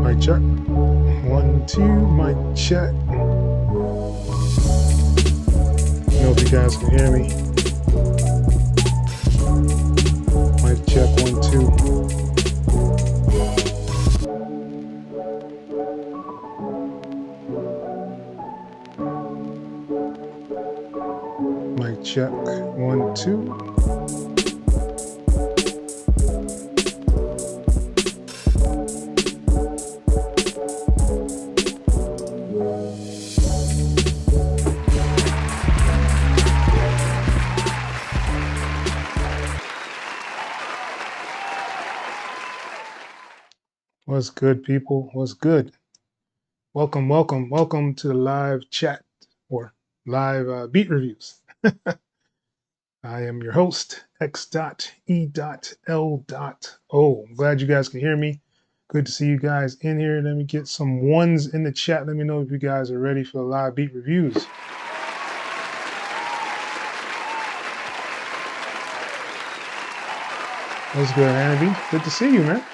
Mic check. 1, 2, mic check. I know if you guys can hear me. Mic check 1, 2. Mic check 1, 2. What's good, people? What's good? Welcome, welcome, welcome to the live chat or live beat reviews. I am your host, X.E.L. I'm glad you guys can hear me. Good to see you guys in here. Let me get some ones in the chat. Let me know if you guys are ready for the live beat reviews. What's good, Anna B? Good to see you, man.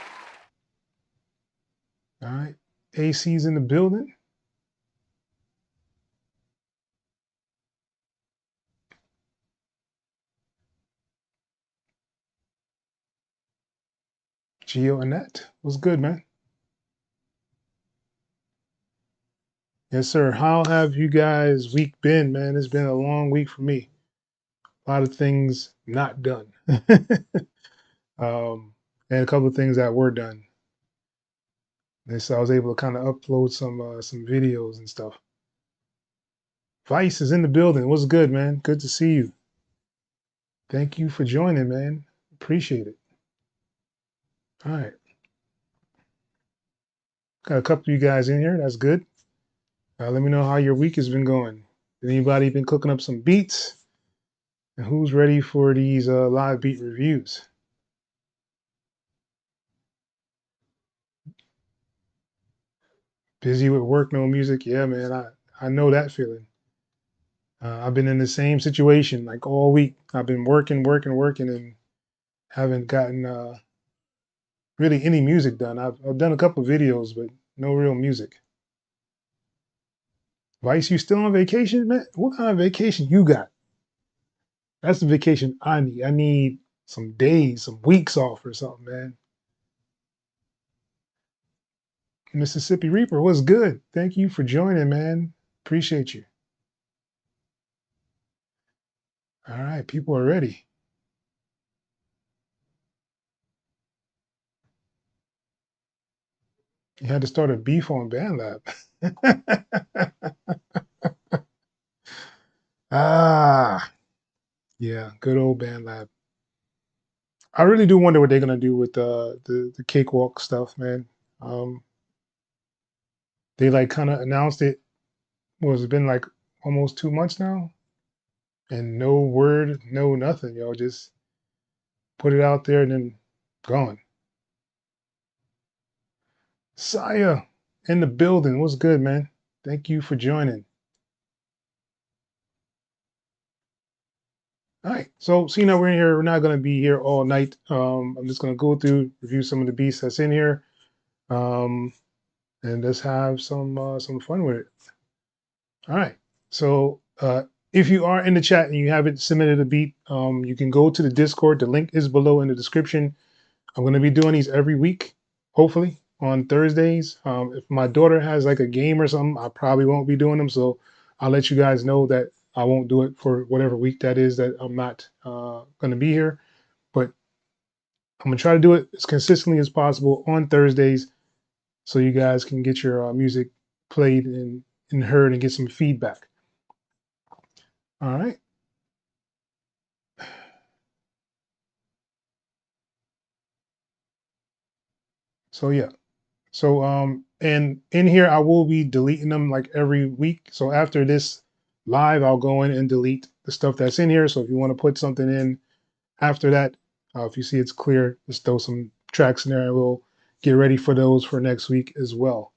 All right. AC's in the building. Gio Annette. What's good, man? Yes, sir. How have you guys' week been, man? It's been a long week for me. A lot of things not done. And a couple of things that were done. And so I was able to kind of upload some videos and stuff. Vice is in the building. What's good, man? Good to see you. Thank you for joining, man. Appreciate it. All right. Got a couple of you guys in here. That's good. Let me know how your week has been going. Anybody been cooking up some beats? And who's ready for these live beat reviews? Busy with work, no music. Yeah, man, I know that feeling. I've been in the same situation like all week. I've been working, and haven't gotten really any music done. I've done a couple of videos, but no real music. Vice, you still on vacation, man? What kind of vacation you got? That's the vacation I need. I need some days, some weeks off or something, man. Mississippi Reaper, what's good? Thank you for joining, man. Appreciate you. All right, people are ready. You had to start a beef on BandLab. Ah, yeah, good old BandLab. I really do wonder what they're gonna do with the cakewalk stuff, man. They like kind of announced it. Was it been like almost 2 months now, and no word, no nothing, yo. Just put it out there and then gone. Saya in the building. What's good, man? Thank you for joining. All right, so seeing that we're in here, we're not going to be here all night. I'm just going to go through, review some of the beats that's in here, and let's have some fun with it. All right, so if you are in the chat and you haven't submitted a beat, you can go to the Discord. The link is below in the description. I'm going to be doing these every week, hopefully on Thursdays. If my daughter has like a game or something, I probably won't be doing them. So I'll let you guys know that I won't do it for whatever week that is that I'm not going to be here. But I'm going to try to do it as consistently as possible on Thursdays so you guys can get your music played and heard and get some feedback. All right. So yeah. So and in here I will be deleting them like every week. So after this live, I'll go in and delete the stuff that's in here. So if you want to put something in after that, if you see it's clear, just throw some tracks in there and we'll get ready for those for next week as well.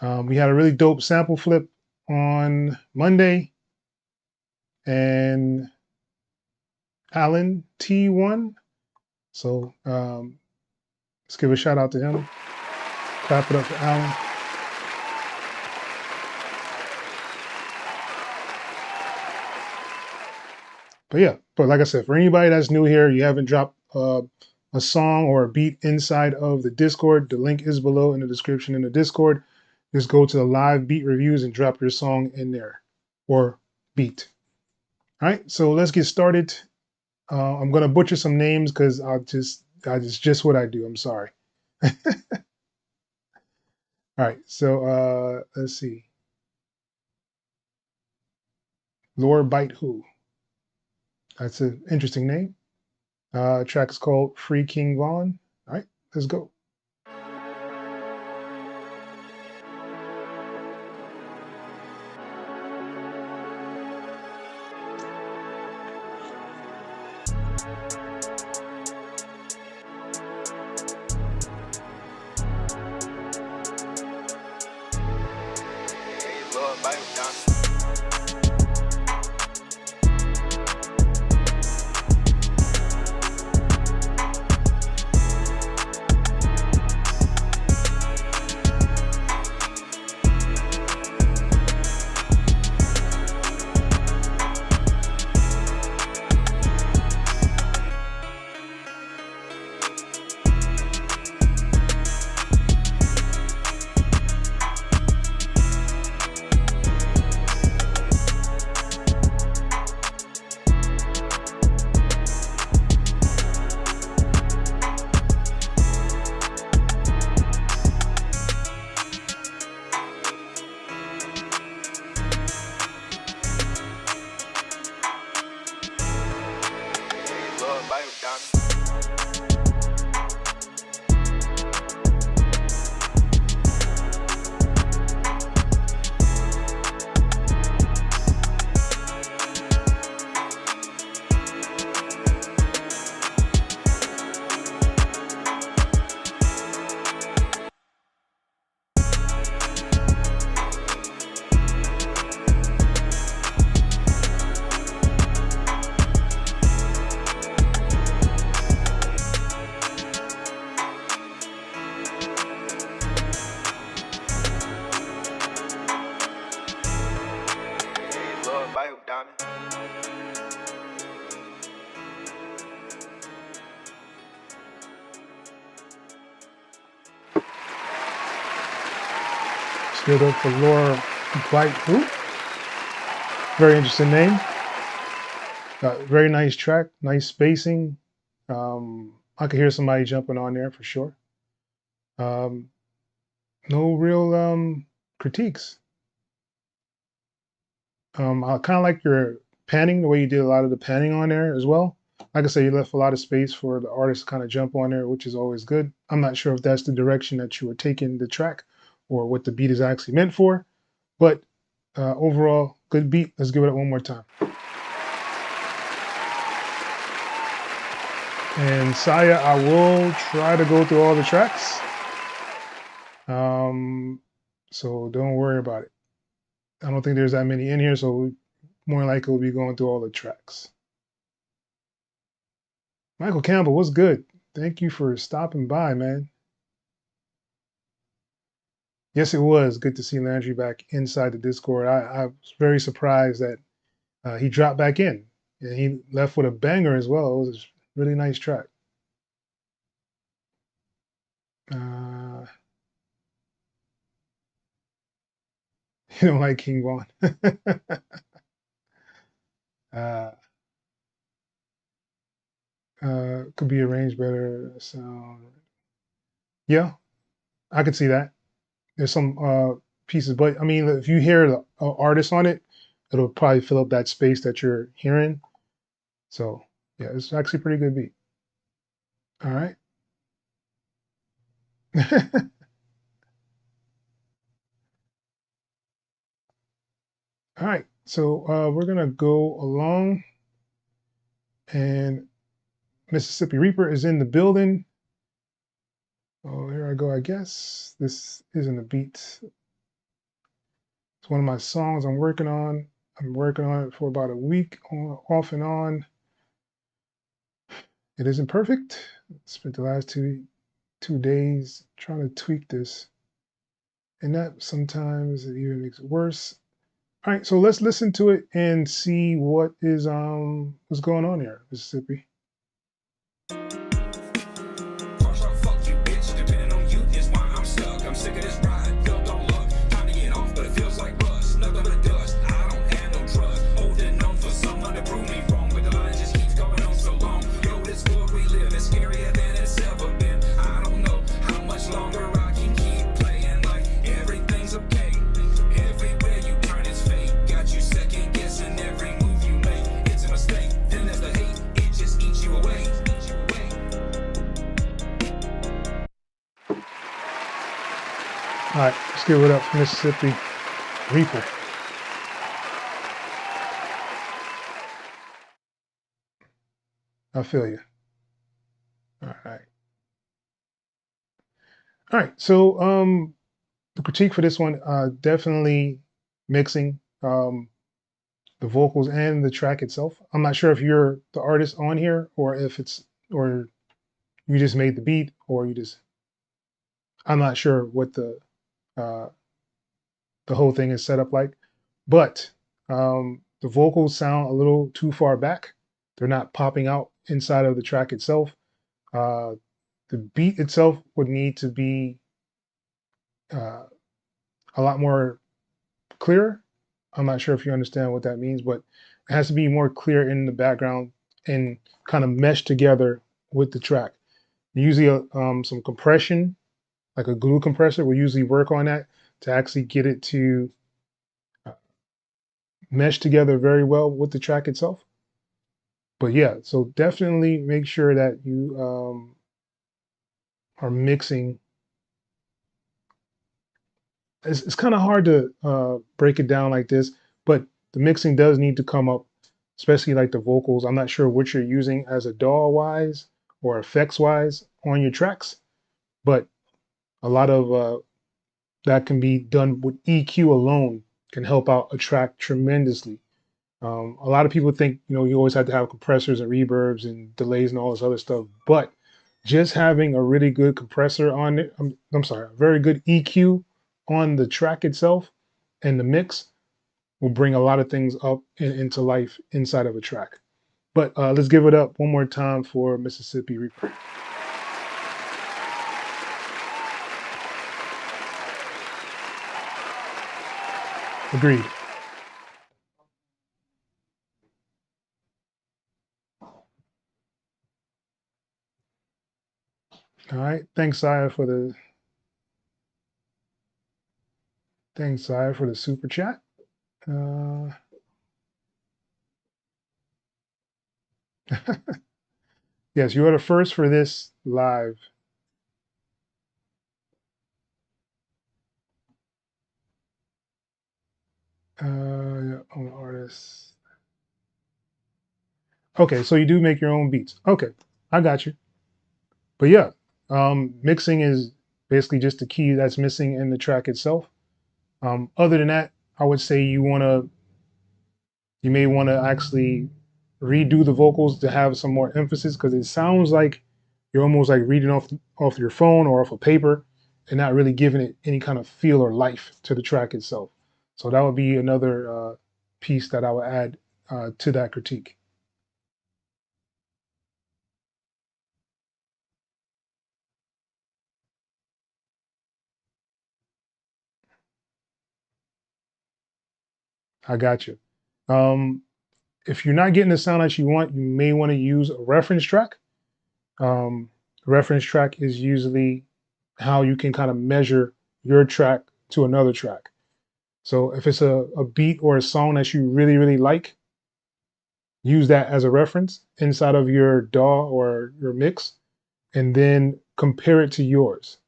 We had a really dope sample flip on Monday, and Alan T1. So let's give a shout out to him. Clap it up for Alan. But yeah, but like I said, for anybody that's new here, you haven't dropped a song or a beat inside of the Discord, the link is below in the description in the Discord. Just go to the live beat reviews and drop your song in there or beat. All right, so let's get started. I'm gonna butcher some names because it's just what I do. I'm sorry. All right, so let's see. Lord Bite Who. That's an interesting name. Track is called Free King Von. All right, let's go. Stood up for Laura Bite Who. Very interesting name. Very nice track, nice spacing. I could hear somebody jumping on there for sure. No real critiques. I kind of like your panning, the way you did a lot of the panning on there as well. Like I said, you left a lot of space for the artist to kind of jump on there, which is always good. I'm not sure if that's the direction that you were taking the track or what the beat is actually meant for, but overall, good beat. Let's give it up one more time. And Saya, I will try to go through all the tracks. So don't worry about it. I don't think there's that many in here, so more likely we'll be going through all the tracks. Michael Campbell, what's good? Thank you for stopping by, man. Yes, it was good to see Landry back inside the Discord. I was very surprised that he dropped back in, and he left with a banger as well. It was a really nice track. You don't like King Von. Could be arranged better. Sound. Yeah, I could see that. There's some pieces, but I mean, if you hear the artist on it, it'll probably fill up that space that you're hearing. So yeah, it's actually a pretty good beat. All right. All right, so we're gonna go along, and Mississippi Reaper is in the building. Oh, here I go. I guess this isn't a beat. It's one of my songs I'm working on. I'm working on it for about a week, off and on. It isn't perfect. Spent the last two days trying to tweak this. And that sometimes it even makes it worse. All right, so let's listen to it and see what's going on here, Mississippi. All right, let's give it up for Mississippi Reaper. I feel you. All right. All right. So the critique for this one, definitely mixing the vocals and the track itself. I'm not sure if you're the artist on here or if it's or you just made the beat or you just I'm not sure what uh the whole thing is set up like, but the vocals sound a little too far back. They're not popping out inside of the track itself. Uh, the beat itself would need to be uh, a lot more clear. I'm not sure if you understand what that means, but it has to be more clear in the background and kind of mesh together with the track. Usually, some compression, like a glue compressor, will usually work on that to actually get it to mesh together very well with the track itself. But yeah, so definitely make sure that you are mixing. It's kind of hard to break it down like this, but the mixing does need to come up, especially like the vocals. I'm not sure what you're using as a DAW wise or effects wise on your tracks, but a lot of that can be done with EQ alone can help out a track tremendously. A lot of people think, you always have to have compressors and reverbs and delays and all this other stuff, but just having a really good compressor on it, I'm sorry, a very good EQ on the track itself and the mix will bring a lot of things up and into life inside of a track. But let's give it up one more time for Mississippi Reaper. Agreed. All right. Thanks, Saya, for the super chat. Uh, yes, you are the first for this live. Own artist. Okay, so you do make your own beats. Okay, I got you. But yeah, mixing is basically just the key that's missing in the track itself. Other than that, I would say you may want to actually redo the vocals to have some more emphasis because it sounds like you're almost like reading off your phone or off a paper and not really giving it any kind of feel or life to the track itself. So that would be another piece that I would add to that critique. I got you. Um, if you're not getting the sound that you want, you may want to use a reference track. Reference track is usually how you can kind of measure your track to another track. So if it's a beat or a song that you really, really like, use that as a reference inside of your DAW or your mix, and then compare it to yours.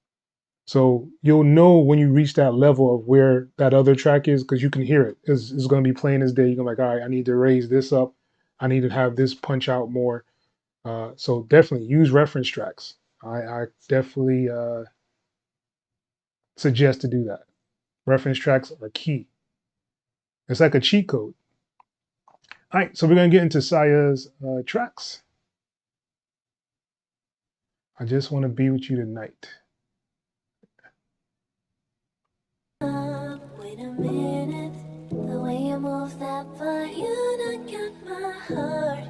So you'll know when you reach that level of where that other track is because you can hear it. It's going to be plain as day. You're like, all right, I need to raise this up. I need to have this punch out more. So definitely use reference tracks. I definitely suggest to do that. Reference tracks are key. It's like a cheat code. All right, so we're going to get into Saya's tracks. I just want to be with you tonight. wait a minute. The way you move that body, you done got my heart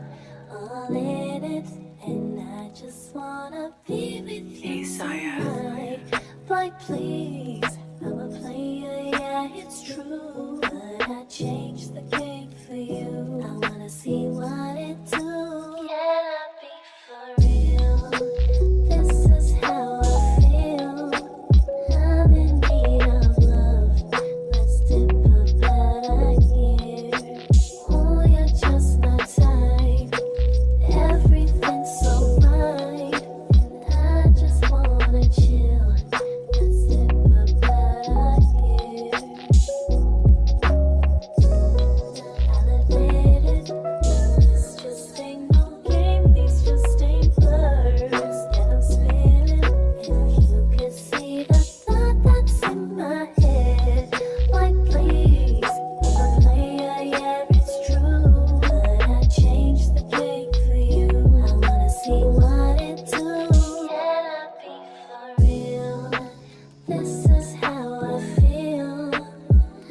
all in it. And I just wanna be with you tonight. Like please, I'm a player, yeah, it's true. But I changed the game for you. I wanna see what it do. Can I be for real? This is how I feel. I'm in need of love. Let's dip about a year. Oh, you're just my type. Everything's so right. And I just wanna chill. Let's dip about a year. I'll admit it. This just ain't no game. These just ain't blurs that I'm spinning. If you could see the thought that's in my head, like please, I'm a player, yeah, it's true. But I changed the game for you. I wanna see what it do. Can I be for real? This is how I feel.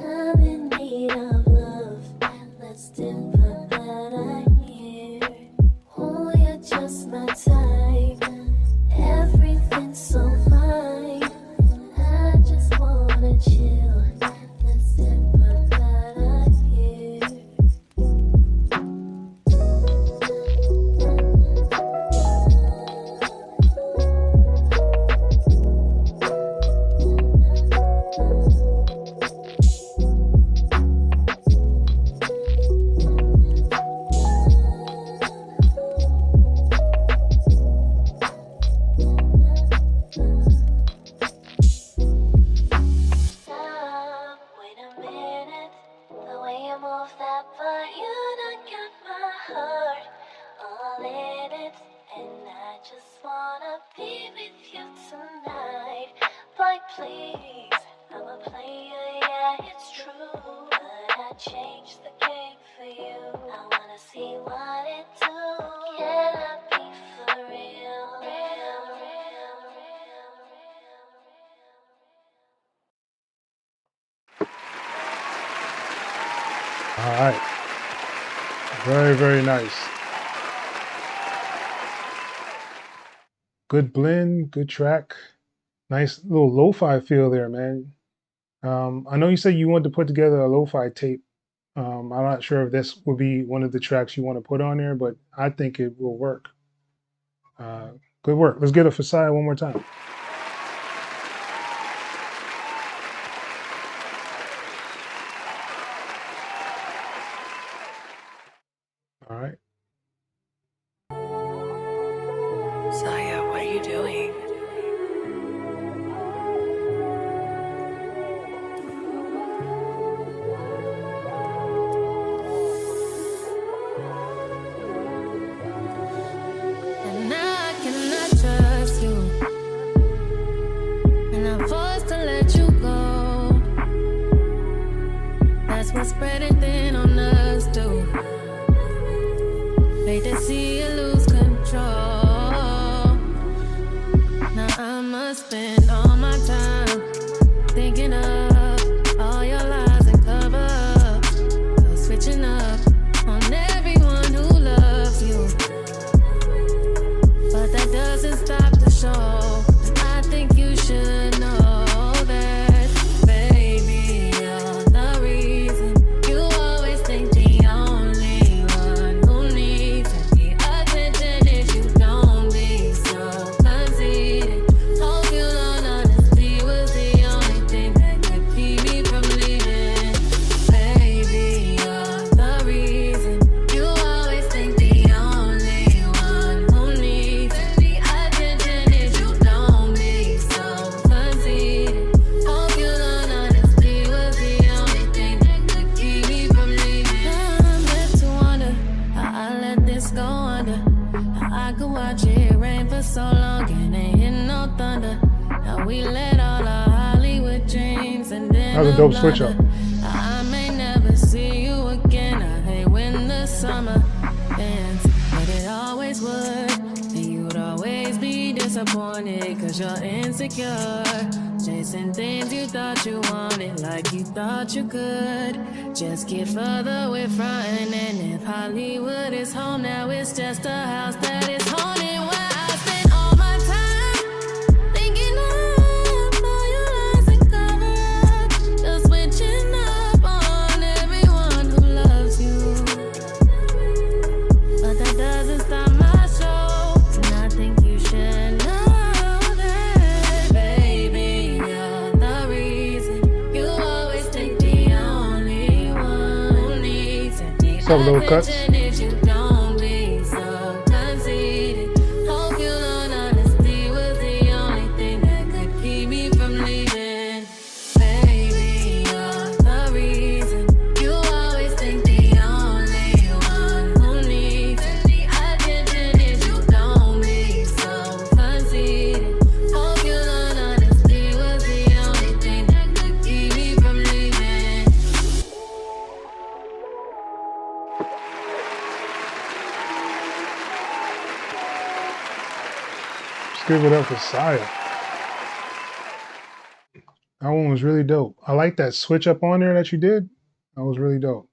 I'm in need of love. Let's dip about a year. Oh, you're just my type. Everything's so fine. I just wanna chill. Let's dip about a year. Stop, wait a minute. The way you move that body, you done got my heart all in it. And I just wanna be with you tonight. Like please, I'm a player, yeah, it's true. But I changed the game for you. I wanna see what it do. Can I be for real? All right. Very, very nice. Good blend, good track. Nice little lo-fi feel there, man. I know you said you wanted to put together a lo-fi tape. I'm not sure if this will be one of the tracks you want to put on there, but I think it will work. Good work. Let's get a Fasaya one more time. All right. Saya, what are you doing? And now I cannot trust you. And I'm forced to let you go. That's what's spreading thin on us too. Hate to see you lose control. Now I must spend all my time thinking of all your lies and cover-ups. You're switching up on everyone who loves you. But that doesn't stop the show. I think you should know that, baby, you're the reason. You always think the only one who needs any attention is you. Don't be so conceited. Hope you learn honesty was the only thing that could keep me from leaving. Baby, you're the reason. You always think the only one who needs any attention is you. Don't be so conceited. Hope you learn honesty was the only thing that could keep me from leaving. I'm left to wonder how I let this go under. How I could watch it rain for so long and ain't hit no thunder. How we let all our Hollywood dreams and then That was a dope switch up. I may never see you again. I hate when the summer ends, but it always would. And you'd always be disappointed 'cause you're insecure. Chasing things you thought you wanted, like you thought you could. Just get further with frontin', and if Hollywood is home, now it's just a house that is haunted. Where I spend all my time thinking of all your lies and cover-up, just switching up on everyone who loves you. But that doesn't stop my show, and I think you should know that, baby, you're the reason. You always think the only one who needs it. What's up, little cuts? You don't be so conceited. Hope you learn honesty was the only thing that could keep me from leaving. Baby, you're the reason. You always think the only one who needs it. The attention is you don't be so conceited. Hope you learn honesty was the only thing that could keep me from leaving. Let's give it up for Saya. That one was really dope. I like that switch up on there that you did. That was really dope.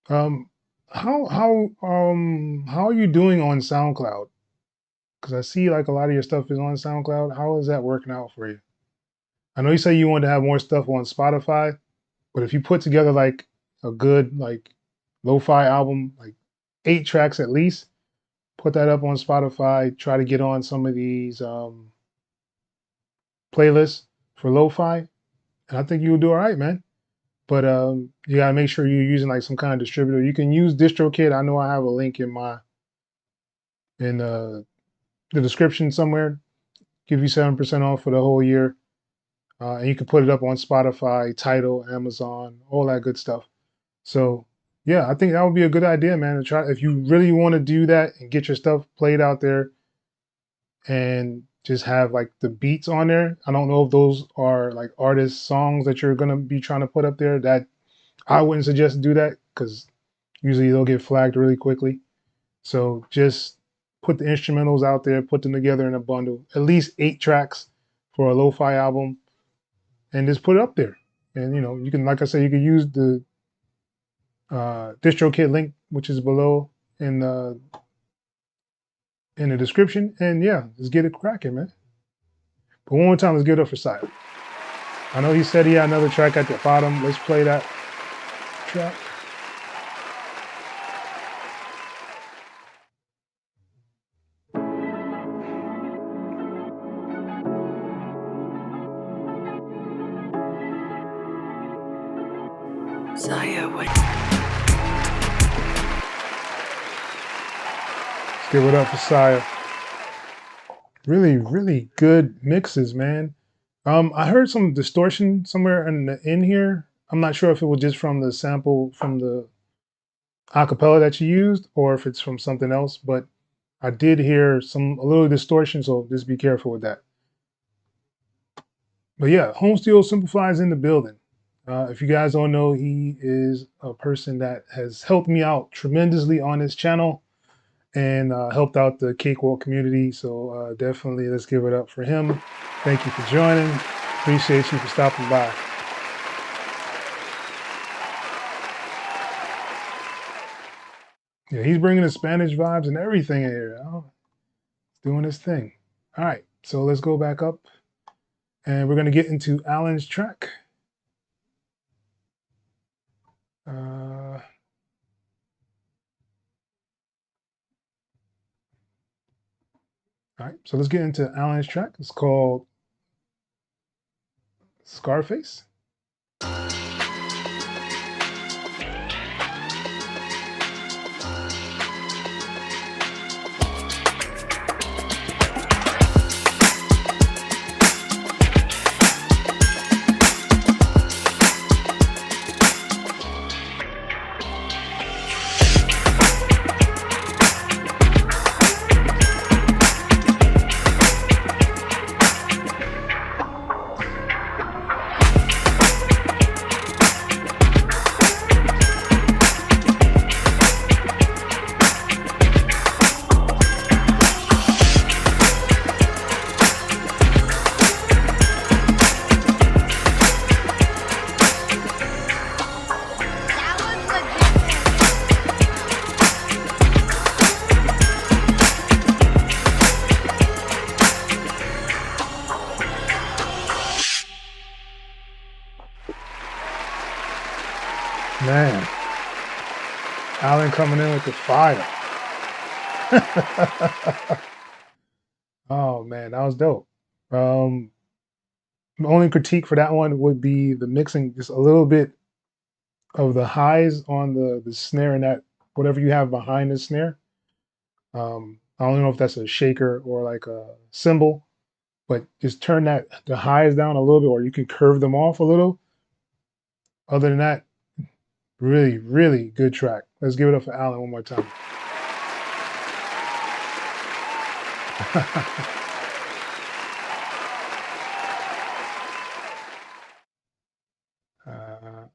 How are you doing on SoundCloud? Because I see like a lot of your stuff is on SoundCloud. How is that working out for you? I know you say you wanted to have more stuff on Spotify, but if you put together like a good like lo-fi album, like 8 tracks at least, put that up on Spotify, try to get on some of these playlists for lo-fi, and I think you'll do all right, man. But you gotta make sure you're using like some kind of distributor. You can use DistroKid. I know I have a link in the description somewhere. Give you 7% off for the whole year. And you can put it up on Spotify, Tidal, Amazon, all that good stuff. So yeah, I think that would be a good idea, man, to try if you really want to do that and get your stuff played out there and just have like the beats on there. I don't know if those are like artist songs that you're gonna be trying to put up there. That I wouldn't suggest to do that because usually they'll get flagged really quickly. So just put the instrumentals out there, put them together in a bundle, at least 8 tracks for a lo-fi album, and just put it up there. And you know, you can, like I said, you can use the DistroKid link, which is below in the description, and yeah, let's get it cracking, man. But one more time, let's give it up for Saya. I know he said he had another track at the bottom. Let's play that track. Saya, what? Let's give it up for Saya. Really, really good mixes, man. I heard some distortion somewhere in here. I'm not sure if it was just from the sample from the acapella that you used or if it's from something else, but I did hear a little distortion, so just be careful with that. But yeah, Homesteel Simplify is in the building. If you guys don't know, he is a person that has helped me out tremendously on this channel and helped out the Cakewalk community. So definitely let's give it up for him. Thank you for joining. Appreciate you for stopping by. Yeah, he's bringing the Spanish vibes and everything in here. Oh, he's doing his thing. All right, so let's go back up and we're going to get into Alan's track. All right, so let's get into Alan's track. It's called Scarface. Man, Alan coming in with the fire. Oh man, that was dope. The only critique for that one would be the mixing, just a little bit of the highs on the snare and that whatever you have behind the snare. I don't know if that's a shaker or like a cymbal, but just turn the highs down a little bit, or you can curve them off a little. Other than that, really, really good track. Let's give it up for Alan one more time. uh,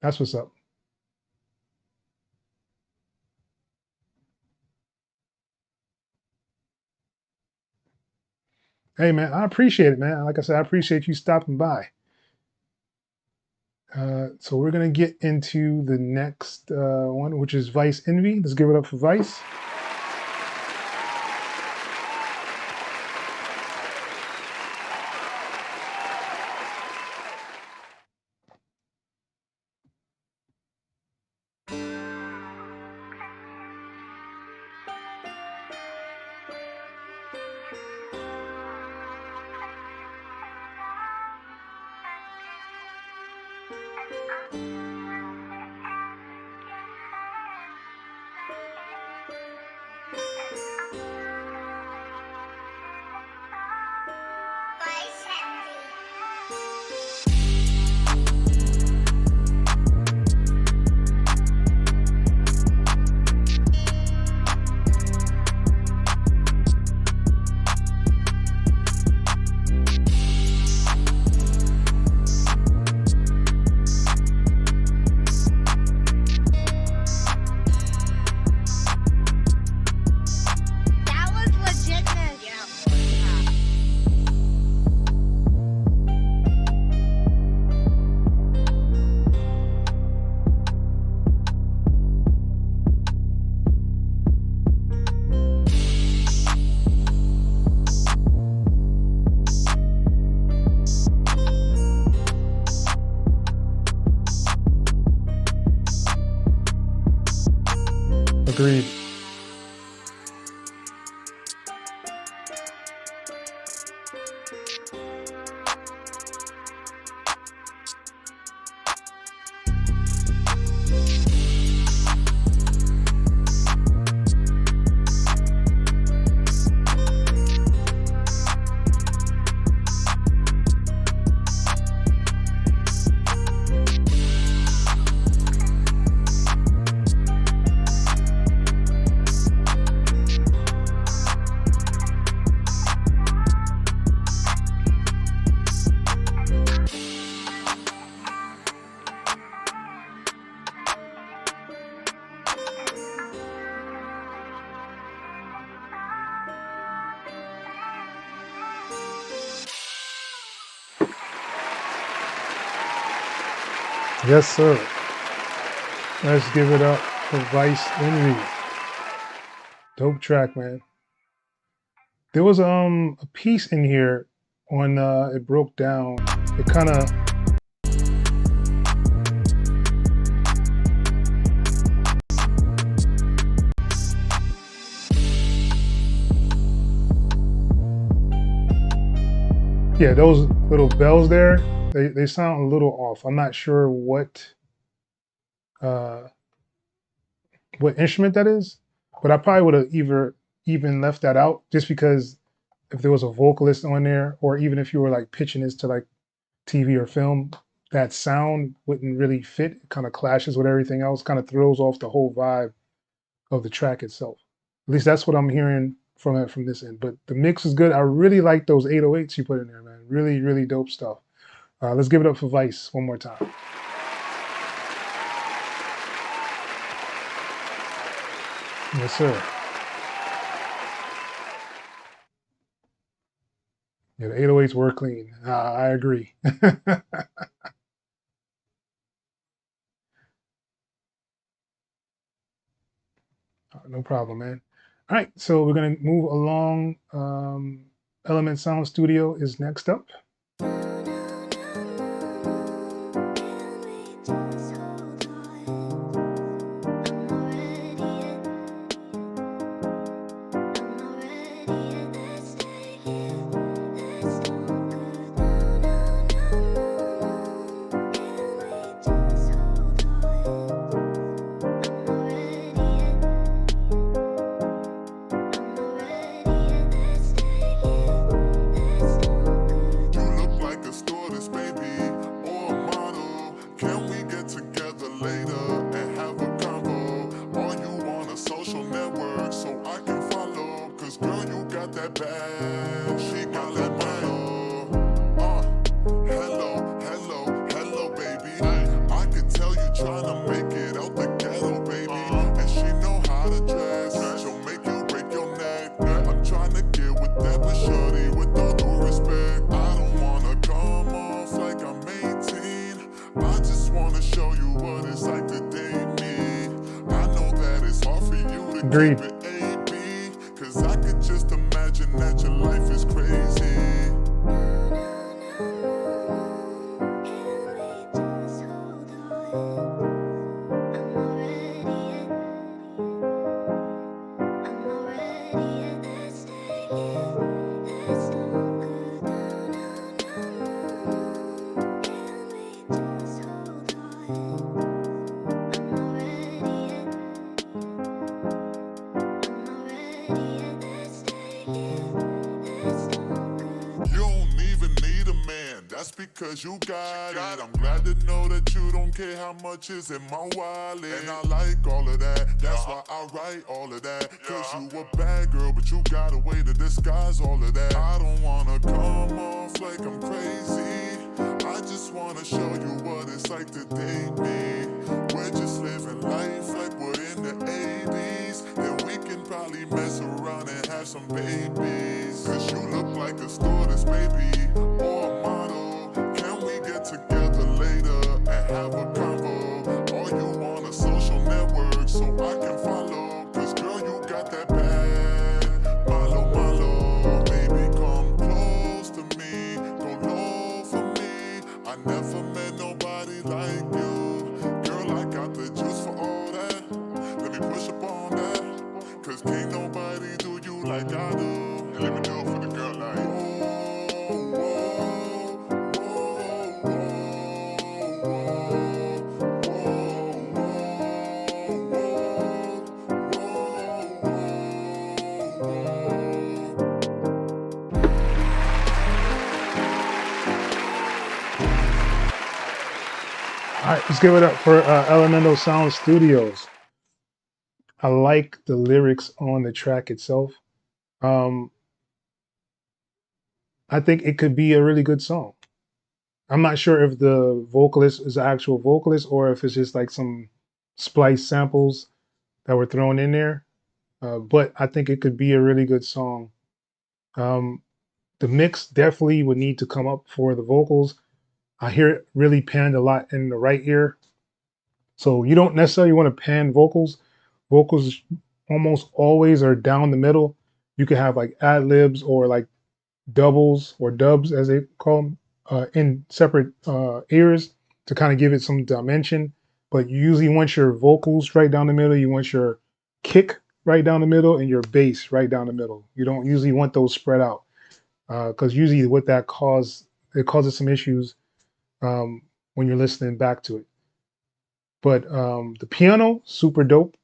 that's what's up. Hey man, I appreciate it, man. Like I said, I appreciate you stopping by. So we're gonna get into the next one, which is Vice Envy. Let's give it up for Vice. Agreed. Yes, sir. Let's give it up for Vice Envy. Dope track, man. There was a piece in here when it broke down. It kind of yeah, those little bells there, they sound a little off. I'm not sure uh what instrument that is, but I probably would have either even left that out just because if there was a vocalist on there, or even if you were like pitching this to like TV or film, that sound wouldn't really fit. It kind of clashes with everything else, kind of throws off the whole vibe of the track itself. At least that's what I'm hearing from it from this end. But the mix is good. I really like those 808s you put in there, man. Really, really dope stuff. Let's give it up for Vice one more time. Yes, sir. Yeah, the 808s were clean. I agree. No problem, man. All right, so we're gonna move along. Element Sound Studio is next up. Agreed. Cause I could just imagine that your life is crazy. That's because you got it. I'm glad to know that you don't care how much is in my wallet. And I like all of that. That's why I write all of that. Cause you a bad girl, but you got a way to disguise all of that. I don't wanna come off like I'm crazy. I just wanna show you what it's like to date me. We're just living life like we're in the 80s. Then we can probably mess around and have some babies. Cause you look like a stewardess, baby, or a model. Together later and have a convo. All you on a social network so I can follow. Cause girl, you got that bad malo malo. Baby, come close to me, go low for me. I never met nobody like you. Girl, I got the juice for all that. Let me push up on that. Cause can't nobody do you like I do. And let me do it for the girl like All right, let's give it up for Elemental Sound Studios. I like the lyrics on the track itself. I think it could be a really good song. I'm not sure if the vocalist is the actual vocalist or if it's just like some splice samples that were thrown in there. But I think it could be a really good song. The mix definitely would need to come up for the vocals. I hear it really panned a lot in the right ear. So you don't necessarily want to pan vocals. Vocals almost always are down the middle. You can have like ad libs or like doubles or dubs as they call them in separate ears to kind of give it some dimension. But you usually want your vocals right down the middle. You want your kick right down the middle and your bass right down the middle. You don't usually want those spread out because usually what that causes some issues when you're listening back to it. But the piano, super dope.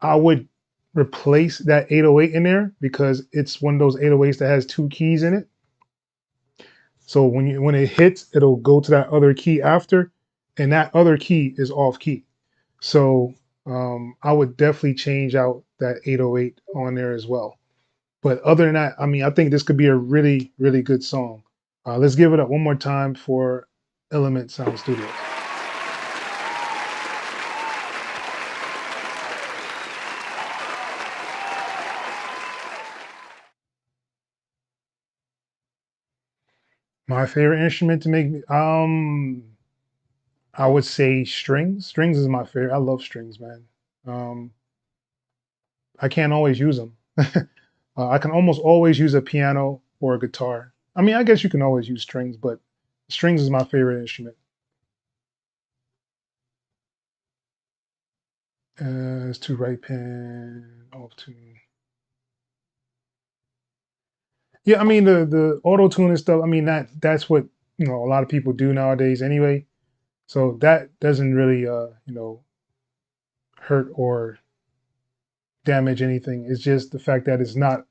I would replace that 808 in there because it's one of those 808s that has 2 keys in it. So when it hits, it'll go to that other key after, and that other key is off key. So I would definitely change out that 808 on there as well. But other than that, I mean, I think this could be a really, really good song. Let's give it up one more time for Element Sound Studios. My favorite instrument to make, I would say strings. Strings is my favorite. I love strings, man. I can't always use them. I can almost always use a piano or a guitar. I mean, I guess you can always use strings, but strings is my favorite instrument. It's to right pan off tune. Yeah, I mean the auto tune and stuff. I mean that's what a lot of people do nowadays anyway. So that doesn't really hurt or damage anything. It's just the fact that it's not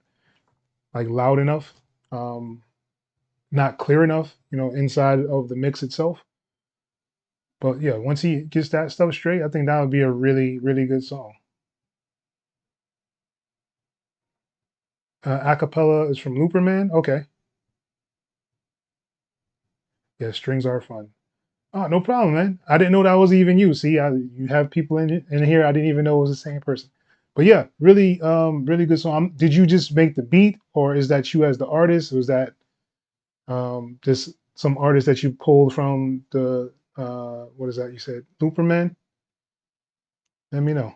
like loud enough, not clear enough, inside of the mix itself. But yeah, once he gets that stuff straight, I think that would be a really, really good song. Acapella is from Looperman. Okay. Yeah, strings are fun. Oh, no problem, man. I didn't know that was even you. See, you have people in here. I didn't even know it was the same person. But yeah, really, really good song. Did you just make the beat, or is that you as the artist? Or was that just some artist that you pulled from the what is that you said? Looperman? Let me know.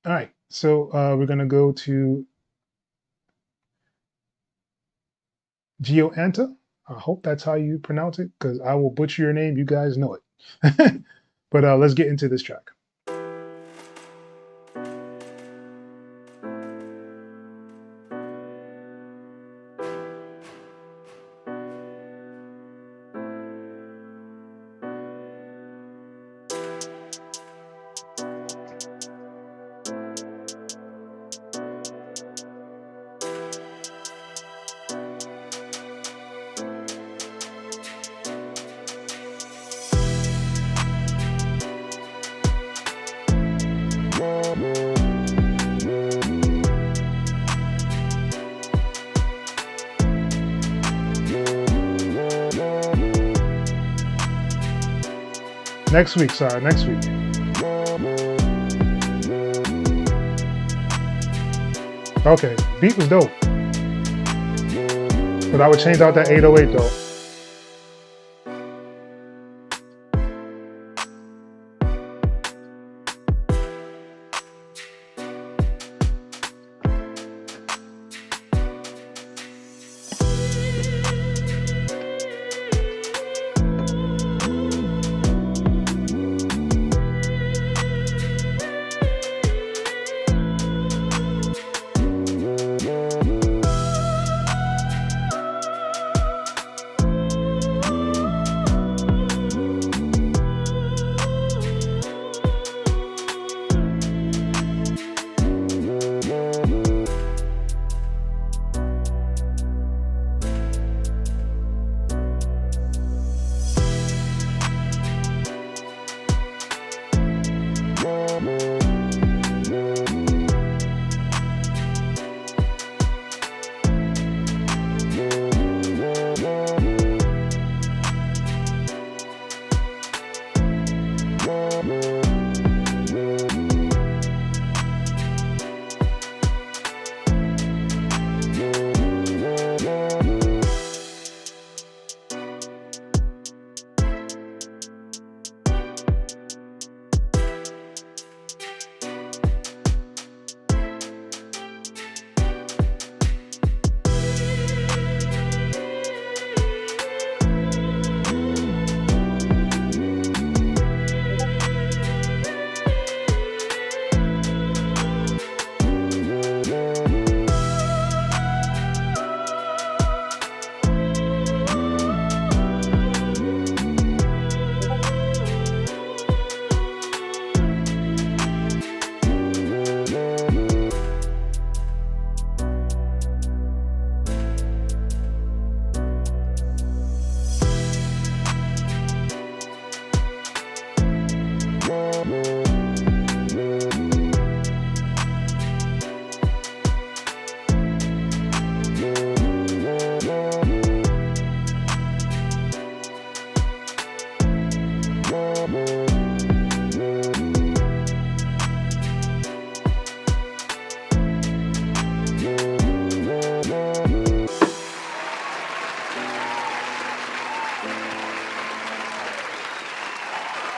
All right, so we're gonna go to Geoanta. I hope that's how you pronounce it, because I will butcher your name. You guys know it. But let's get into this track. Next week, sorry, next week. Okay, beat was dope. But I would change out that 808 though.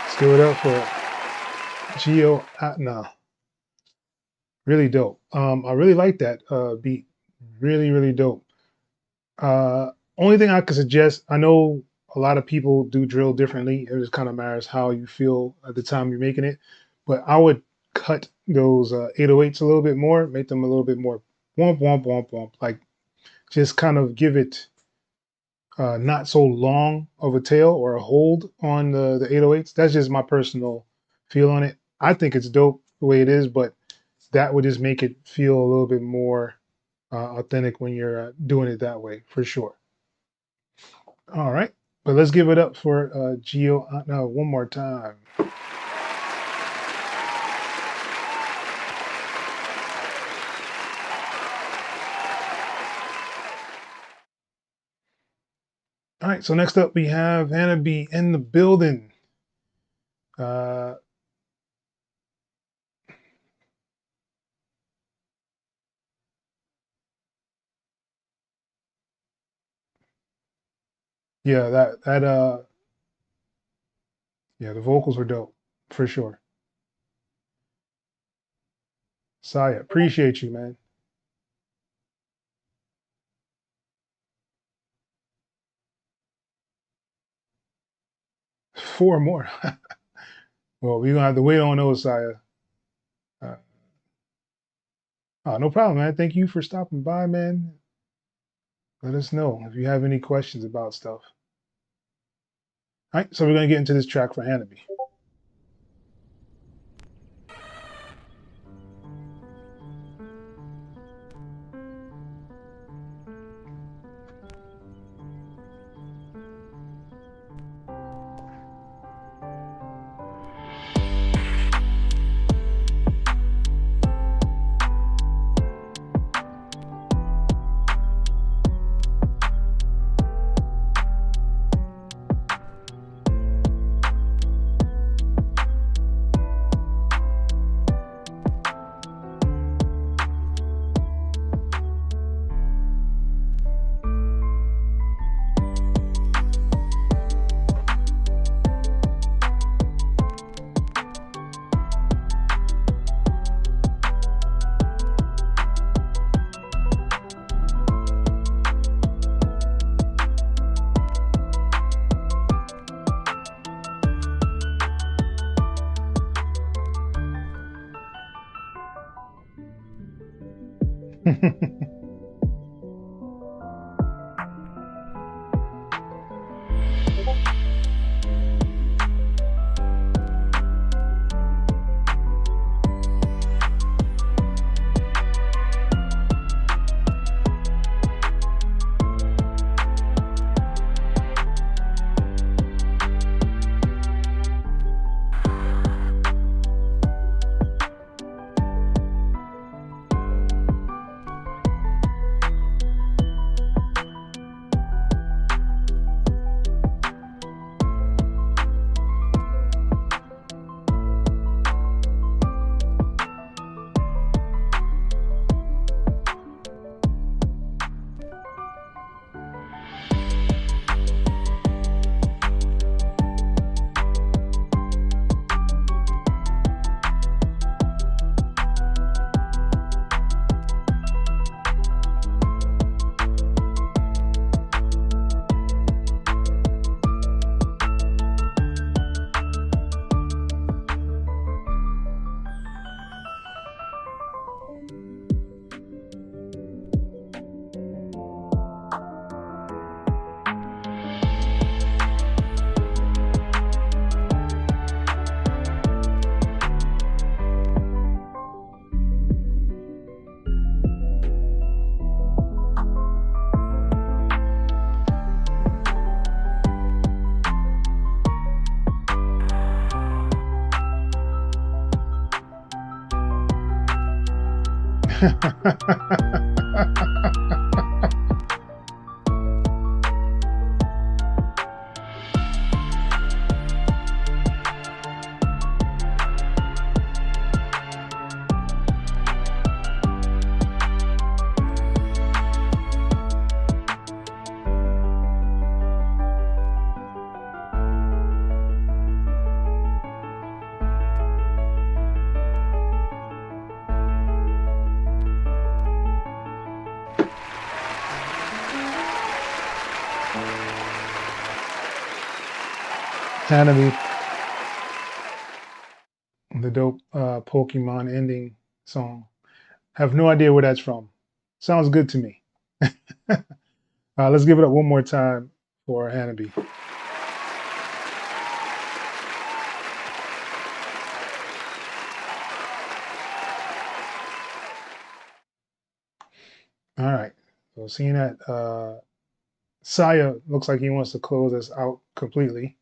Let's give it up for Geoanta. Really dope. I really like that beat. Really, really dope. Only thing I could suggest, I know a lot of people do drill differently. It just kind of matters how you feel at the time you're making it. But I would cut those 808s a little bit more, make them a little bit more womp, womp, womp, womp. Like just kind of give it not so long of a tail or a hold on the 808s. That's just my personal feel on it. I think it's dope the way it is, but that would just make it feel a little bit more authentic when you're doing it that way, for sure. All right, but let's give it up for Geo now one more time. All right, so next up we have Hannah B in the building. Yeah, yeah, the vocals were dope for sure. Saya, appreciate you, man. Four more. Well, we're gonna have to wait on those, Saya. Uh, oh, no problem, man. Thank you for stopping by, man. Let us know if you have any questions about stuff. All right, so we're gonna get into this track for Hanabi. Hanabi, the dope Pokemon ending song. Have no idea where that's from. Sounds good to me. Let's give it up one more time for Hanabi. All right. So seeing that Saya looks like he wants to close us out completely.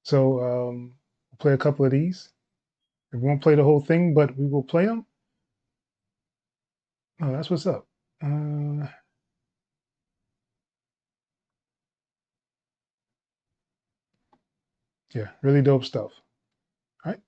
So we'll play a couple of these. We won't play the whole thing, but we will play them. Oh, that's what's up. Yeah, really dope stuff. All right.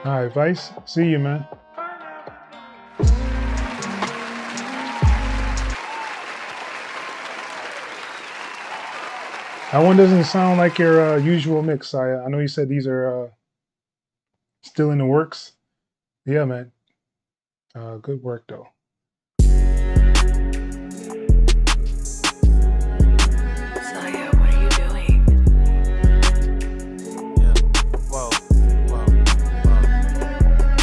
All right, Vice. See you, man. That one doesn't sound like your usual mix. I know you said these are still in the works. Yeah, man. Good work, though. Saya, what are you doing? Whoa.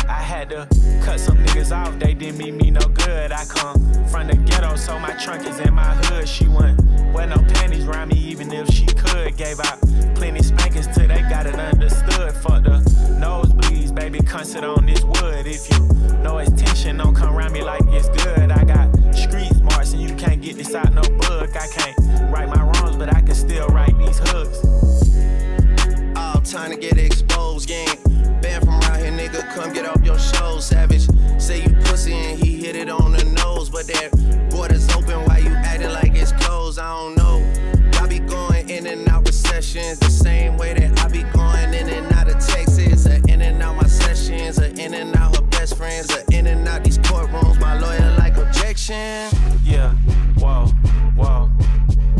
I had to cut some niggas off, they didn't mean me no good. I come from the ghetto, so my trunk is in my hood. She wouldn't wear no panties around me, even if she could. Gave out plenty spankers till they got it understood. Fuck the nosebleeds, baby, come sit on this wood. If you know it's tension, don't come around me like it's good. I got street smarts and you can't get this out no book. I can't right my wrongs, but I can still write these hooks. All time to get exposed, gang. Banned from around here, nigga, come get off your show, savage. Say you pussy and he hit it on the nose, but that border's open, why you acting like it's closed? I don't know. I be going in and out recessions the same way that I be going in and out of Texas, or in and out my sessions, or in and out her best friends, or in and out these courtrooms. My lawyer like objection. Yeah, whoa.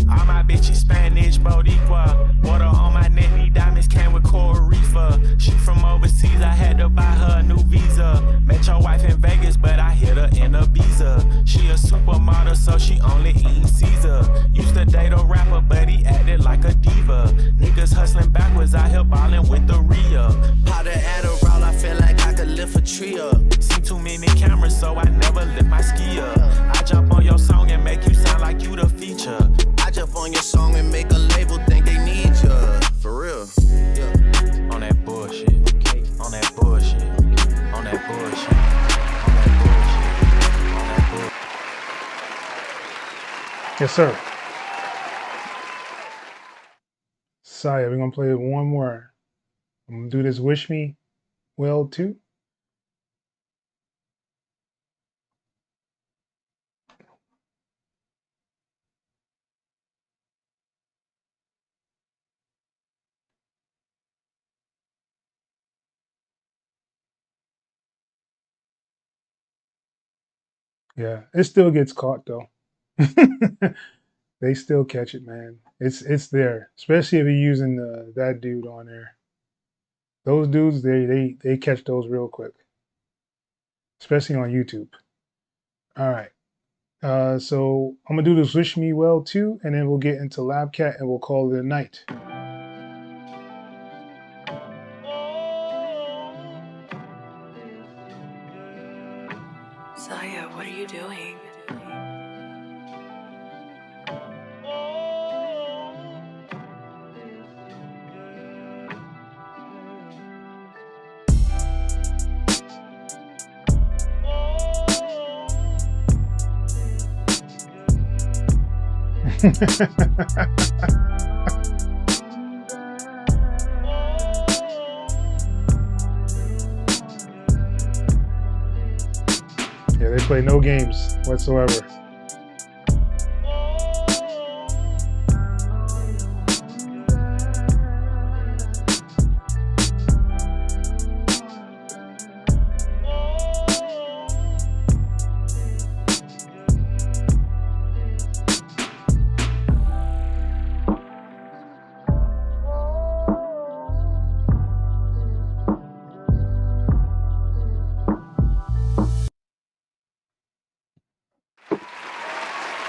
All my bitches Spanish, Boricua. Water on my neck, these diamonds came with coral reefer. She from overseas, I had to buy her a new visa. Met your wife in Vegas, but I hit her in Ibiza. She a supermodel, so she only eating Caesar. Used to date a rapper, but he acted like a diva. Niggas hustling backwards, out here ballin' with the Rhea. Powder Adderall, I feel like I could lift a tree up. See too many cameras, so I never lift my ski up. I jump on your song and make you sound like you the feature. I jump on your song and make a label think they need you. For real. Yeah. On that bullshit. On that bullshit. On that bullshit. On that bullshit. On that bullshit. Yes, sir. Saya, we're gonna play one more. I'm gonna do this Wish Me Well too. Yeah, it still gets caught though. They still catch it, man. It's there, especially if you're using that dude on there. Those dudes, they catch those real quick, especially on YouTube. All right. So I'm gonna do this "Wish Me Well" too, and then we'll get into LabCat and we'll call it a night. Saya, what are you doing? Yeah, they play no games whatsoever.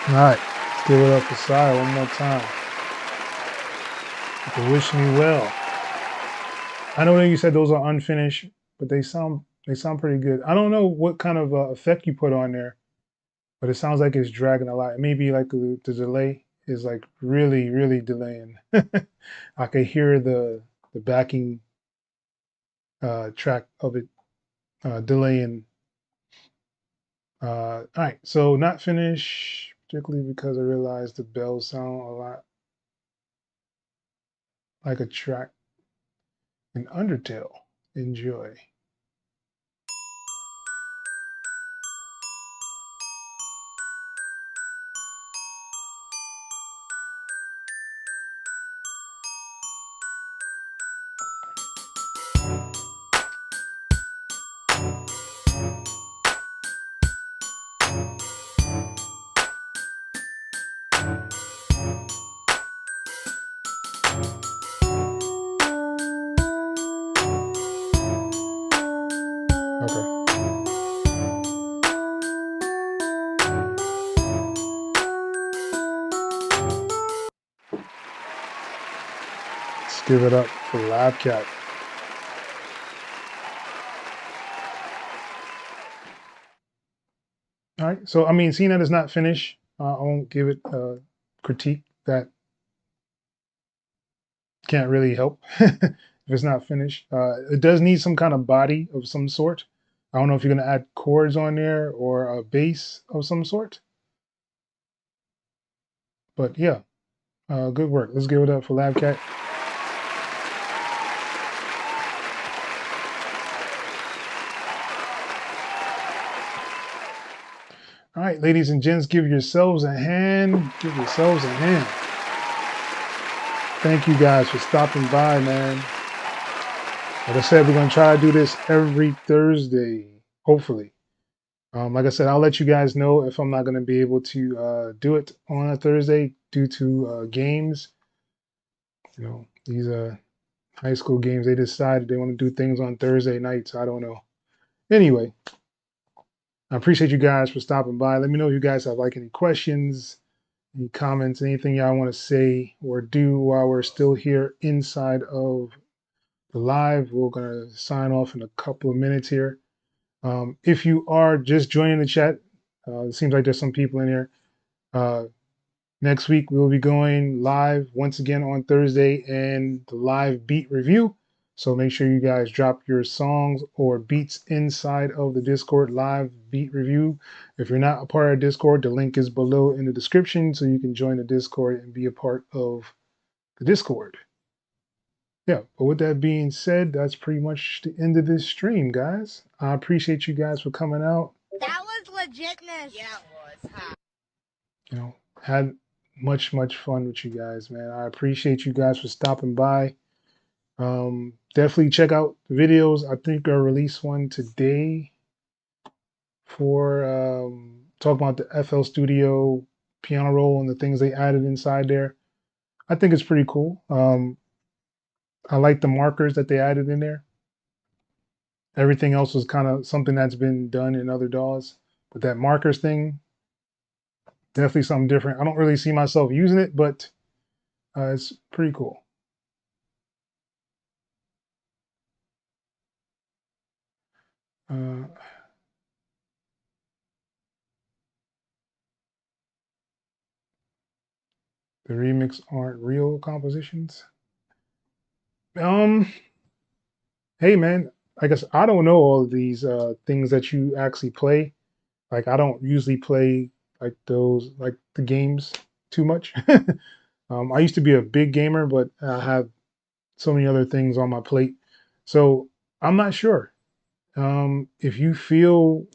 All right, let's give it up for Saya one more time. The "Wish Me Well." I know that you said those are unfinished, but they sound pretty good. I don't know what kind of effect you put on there, but it sounds like it's dragging a lot. Maybe like the delay is like really delaying. I could hear the backing track of it delaying. All right, so not finished, particularly because I realized the bells sound a lot like a track in Undertale. Enjoy. Okay. Let's give it up for LabCat. All right. So, I mean, seeing that it's not finished, I won't give it a critique. That can't really help if it's not finished. It does need some kind of body of some sort. I don't know if you're going to add chords on there or a bass of some sort. But yeah, good work. Let's give it up for LabCat. All right, ladies and gents, give yourselves a hand. Give yourselves a hand. Thank you guys for stopping by, man. Like I said, we're going to try to do this every Thursday, hopefully. Like I said, I'll let you guys know if I'm not going to be able to do it on a Thursday due to games. You know, these high school games, they decided they want to do things on Thursday nights. I don't know. Anyway, I appreciate you guys for stopping by. Let me know if you guys have like any questions, any comments, anything y'all want to say or do while we're still here inside of the live. We're going to sign off in a couple of minutes here. If you are just joining the chat, it seems like there's some people in here. Next week, we'll be going live once again on Thursday and the live beat review. So make sure you guys drop your songs or beats inside of the Discord live beat review. If you're not a part of Discord, the link is below in the description so you can join the Discord and be a part of the Discord. Yeah, but with that being said, that's pretty much the end of this stream, guys. I appreciate you guys for coming out. That was legitness. Yeah, it was. Huh? You know, had much fun with you guys, man. I appreciate you guys for stopping by. Definitely check out the videos. I think I'll release one today for talk about the FL Studio piano roll and the things they added inside there. I think it's pretty cool. I like the markers that they added in there. Everything else was kind of something that's been done in other DAWs, but that markers thing, definitely something different. I don't really see myself using it, but it's pretty cool. Uh, the remix aren't real compositions. Hey man, I guess I don't know all of these things that you actually play. Like I don't usually play like those like the games too much. I used to be a big gamer, but I have so many other things on my plate. So I'm not sure. If you feel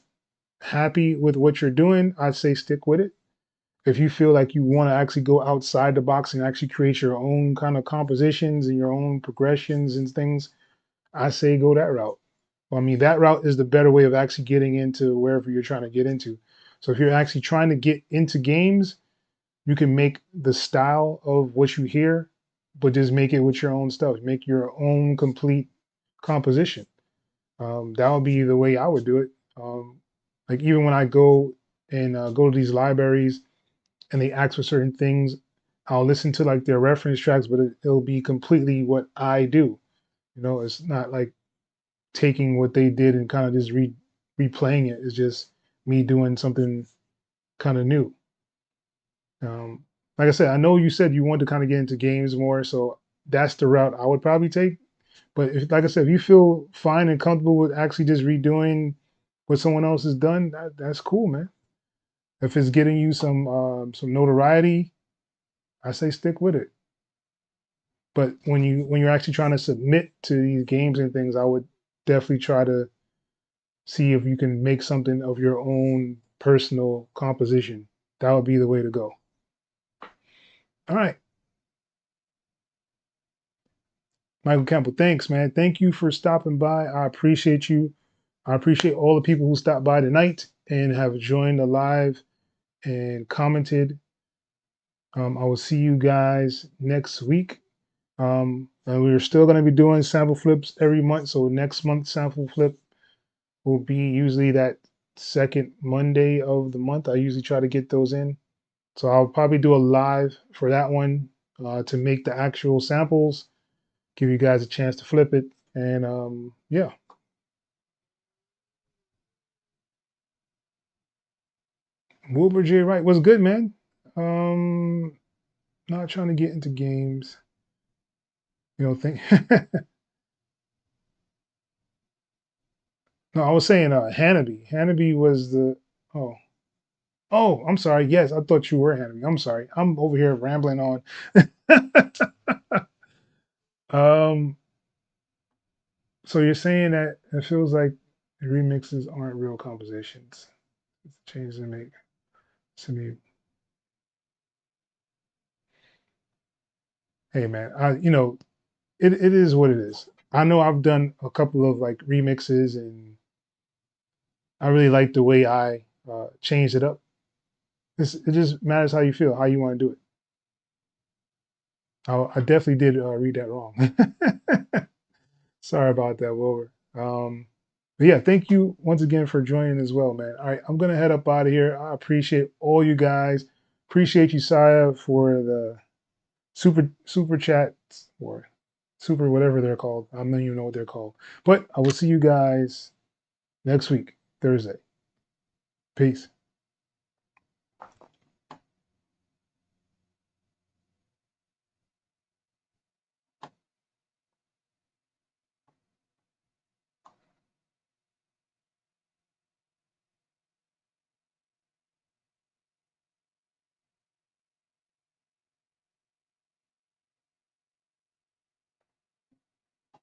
happy with what you're doing, I'd say stick with it. If you feel like you want to actually go outside the box and actually create your own kind of compositions and your own progressions and things, I say go that route. I mean, that route is the better way of actually getting into wherever you're trying to get into. So if you're actually trying to get into games, you can make the style of what you hear, but just make it with your own stuff. Make your own complete composition. That would be the way I would do it. Like even when I go and go to these libraries and they ask for certain things, I'll listen to like their reference tracks, but it'll be completely what I do. You know, it's not like taking what they did and kind of just replaying it. It's just me doing something kind of new. Like I said, I know you said you want to kind of get into games more, so that's the route I would probably take. But if, like I said, if you feel fine and comfortable with actually just redoing what someone else has done, that's cool, man. If it's getting you some notoriety, I say stick with it. But when you're actually trying to submit to these games and things, I would definitely try to see if you can make something of your own personal composition. That would be the way to go. All right. Michael Campbell, thanks, man. Thank you for stopping by. I appreciate you. I appreciate all the people who stopped by tonight and have joined the live and commented. I will see you guys next week. And we're still going to be doing sample flips every month. So next month's sample flip will be usually that second Monday of the month. I usually try to get those in. So I'll probably do a live for that one to make the actual samples, give you guys a chance to flip it. And yeah. Wilbur J. Wright was good, man. Not trying to get into games. You know, think. No, I was saying Hannity. Hannity was the. Oh. Oh, I'm sorry. Yes, I thought you were Hannity. I'm sorry. I'm over here rambling on. um. So you're saying that it feels like the remixes aren't real compositions. It's a change to make to me. Hey man, it is what it is. I know I've done a couple of like remixes and I really like the way I changed it up. It just matters how you feel, how you want to do it. I definitely did read that wrong. Sorry about that, Wilbur. But yeah, thank you once again for joining as well, man. All right, I'm gonna head up out of here. I appreciate all you guys. Appreciate you, Saya, for the super chats or super whatever they're called. I don't even know what they're called. But I will see you guys next week, Thursday. Peace.